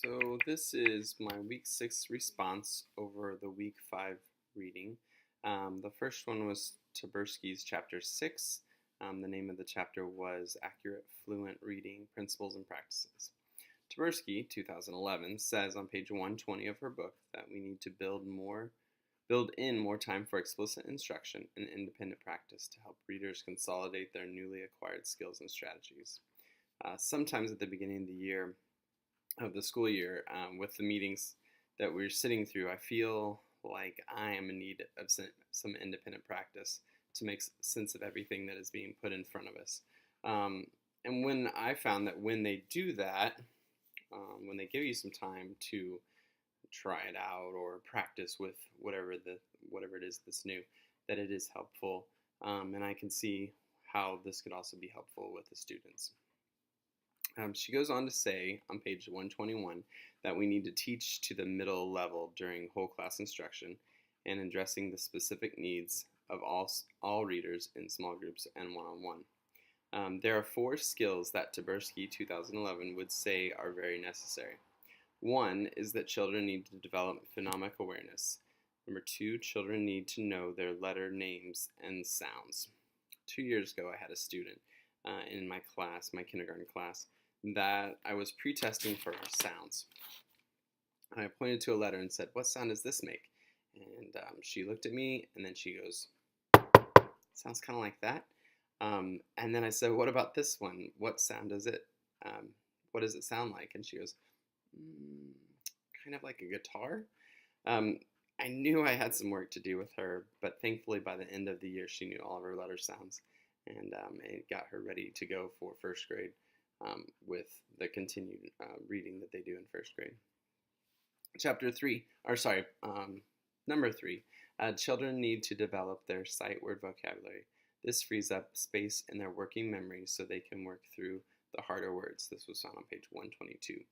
So this is my week 6 response over the week 5 reading. The first one was Taberski's chapter 6. The name of the chapter was Accurate Fluent Reading Principles and Practices. Taberski, 2011, says on page 120 of her book that we need to build in more time for explicit instruction and independent practice to help readers consolidate their newly acquired skills and strategies. Sometimes at the beginning of the year, of the school year, with the meetings that we're sitting through, I feel like I am in need of some independent practice to make sense of everything that is being put in front of us. And when I found that when they do that, when they give you some time to try it out or practice with whatever it is that's new, that it is helpful, and I can see how this could also be helpful with the students. She goes on to say on page 121 that we need to teach to the middle level during whole class instruction and addressing the specific needs of all readers in small groups and one-on-one. There are 4 skills that Taberski 2011 would say are very necessary. 1 is that children need to develop phonemic awareness. Number 2, children need to know their letter names and sounds. 2 years ago, I had a student in my class, my kindergarten class, that I was pre-testing for her sounds. I pointed to a letter and said, "What sound does this make?" And she looked at me and then she goes, "Sounds kind of like that." And then I said, "What about this one? What sound does it, what does it sound like?" And she goes, "Kind of like a guitar." I knew I had some work to do with her, but thankfully by the end of the year she knew all of her letter sounds, and it got her ready to go for first grade. With the continued reading that they do in first grade. Number 3, children need to develop their sight word vocabulary. This frees up space in their working memory so they can work through the harder words. This was found on page 122.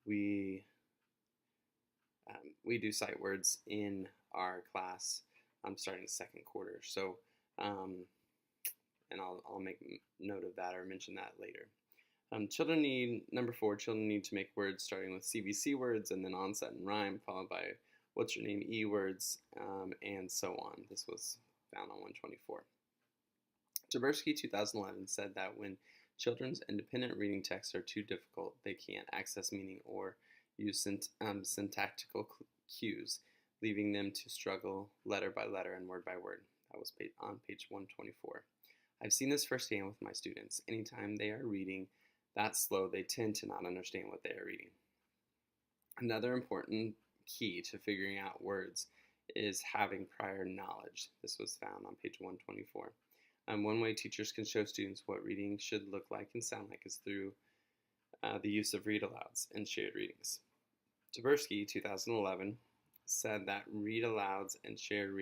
We do sight words in our class starting second quarter. So and I'll make note of that or mention that later. Number 4, children need to make words starting with CVC words and then onset and rhyme, followed by what's your name E words, and so on. This was found on 124. Taberski 2011 said that when children's independent reading texts are too difficult, they can't access meaning or use syntactical cues, leaving them to struggle letter by letter and word by word. That was on page 124. I've seen this firsthand with my students. Anytime they are reading that slow, they tend to not understand what they are reading. Another important key to figuring out words is having prior knowledge. This was found on page 124. One way teachers can show students what reading should look like and sound like is through the use of read-alouds and shared readings. Taberski, 2011, said that read-alouds and shared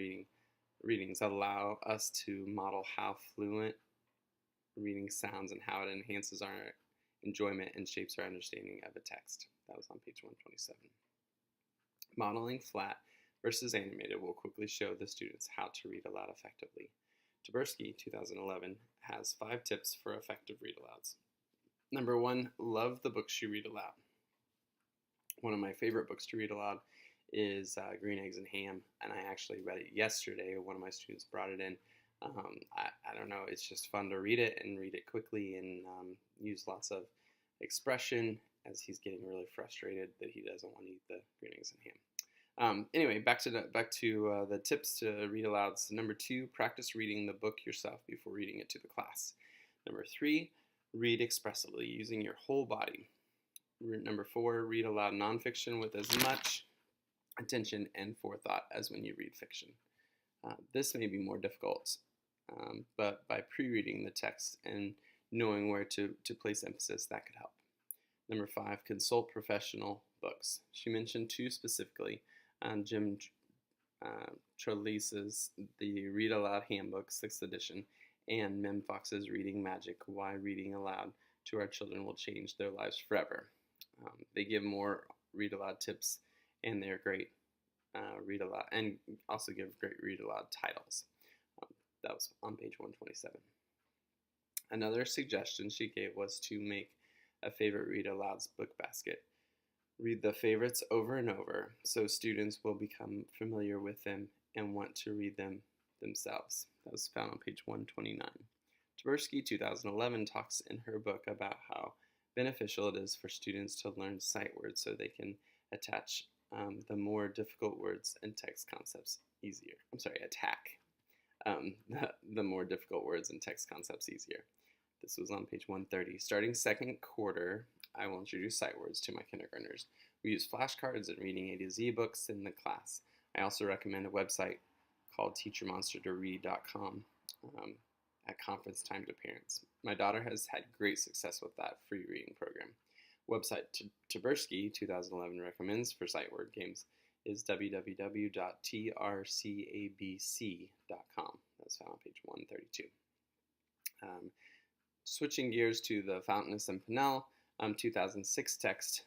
readings allow us to model how fluent reading sounds and how it enhances our enjoyment and shapes our understanding of a text. That was on page 127. Modeling flat versus animated will quickly show the students how to read aloud effectively. Taberski, 2011, has 5 tips for effective read-alouds. Number 1, love the books you read aloud. One of my favorite books to read aloud is Green Eggs and Ham, and I actually read it yesterday. One of my students brought it in. I don't know, it's just fun to read it and read it quickly and use lots of expression as he's getting really frustrated that he doesn't want to eat the green eggs and ham. Anyway, back to the tips to read aloud. So number 2, practice reading the book yourself before reading it to the class. Number 3, read expressively using your whole body. Number 4, read aloud nonfiction with as much attention and forethought as when you read fiction. This may be more difficult, but by pre-reading the text and knowing where to place emphasis, that could help. Number 5, consult professional books. She mentioned 2 specifically, Jim Trelease's The Read Aloud Handbook, 6th edition, and Mem Fox's Reading Magic, Why Reading Aloud to Our Children Will Change Their Lives Forever. They give more read aloud tips, and they're great read aloud, and also give great read aloud titles. That was on page 127. Another suggestion she gave was to make a favorite read alouds book basket. Read the favorites over and over so students will become familiar with them and want to read them themselves. That was found on page 129. Tversky, 2011, talks in her book about how beneficial it is for students to learn sight words so they can attach the more difficult words and text concepts easier. Attack the more difficult words and text concepts easier. This was on page 130. Starting second quarter, I will introduce sight words to my kindergartners. We use flashcards and reading A to Z books in the class. I also recommend a website called teachermonstertoread.com at conference time to parents. My daughter has had great success with that free reading program. Website Tversky 2011 recommends for sight word games is www.trcabc.com. That's found on page 132. Switching gears to the Fountainist and Pinnell 2006 text.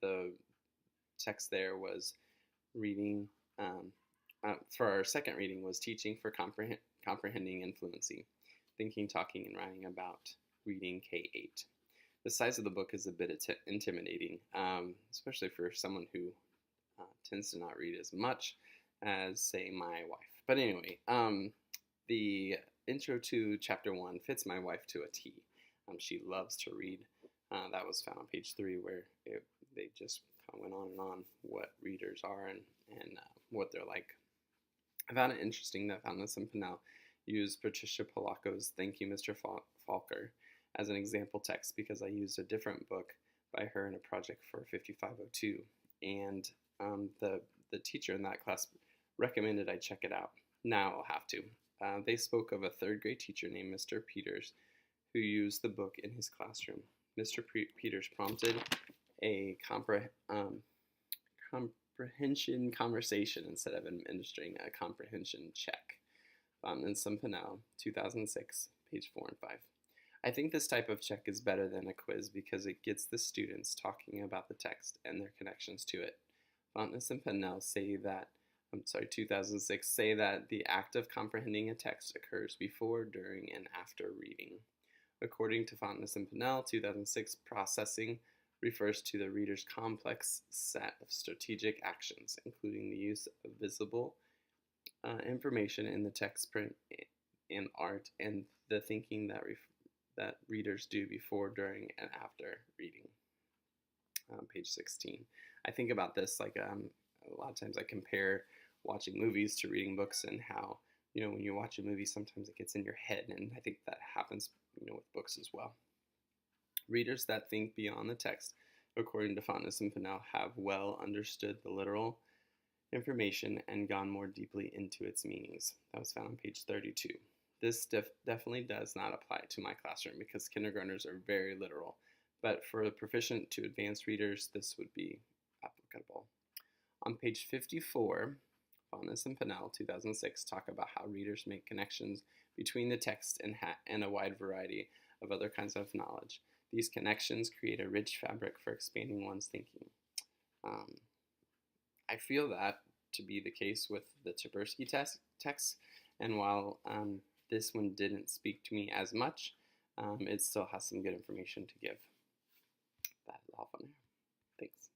The text there was reading, for our second reading was teaching for comprehending and fluency, thinking, talking, and writing about reading K-8. The size of the book is a bit intimidating, especially for someone who tends to not read as much as, say, my wife. But anyway, the intro to chapter 1 fits my wife to a T. She loves to read. That was found on page 3, where they just kind of went on and on what readers are and what they're like. I found it interesting that Fountainist and Pinnell used Patricia Polacco's Thank You, Mr. Falker as an example text because I used a different book by her in a project for 5502, and the teacher in that class recommended I check it out. Now I'll have to. They spoke of a third grade teacher named Mr. Peters who used the book in his classroom. Mr. Peters prompted a comprehension conversation instead of administering a comprehension check. Found in Pinnell, 2006, page 4 and 5. I think this type of check is better than a quiz because it gets the students talking about the text and their connections to it. Fountainist and Pinnell 2006, say that the act of comprehending a text occurs before, during, and after reading. According to Fountainist and Pinnell, 2006, processing refers to the reader's complex set of strategic actions, including the use of visible information in the text, print, and art, and the thinking that readers do before, during, and after reading. Page 16. I think about this like a lot of times I compare watching movies to reading books, and how, when you watch a movie, sometimes it gets in your head, and I think that happens, with books as well. Readers that think beyond the text, according to Fountainist and Pinnell, have well understood the literal information and gone more deeply into its meanings. That was found on page 32. This definitely does not apply to my classroom because kindergartners are very literal, but for the proficient to advanced readers, this would be applicable. On page 54, Fountainist and Pinnell, 2006, talk about how readers make connections between the text and a wide variety of other kinds of knowledge. These connections create a rich fabric for expanding one's thinking. I feel that to be the case with the Tversky text, and while this one didn't speak to me as much, it still has some good information to give. That is all for now. Thanks.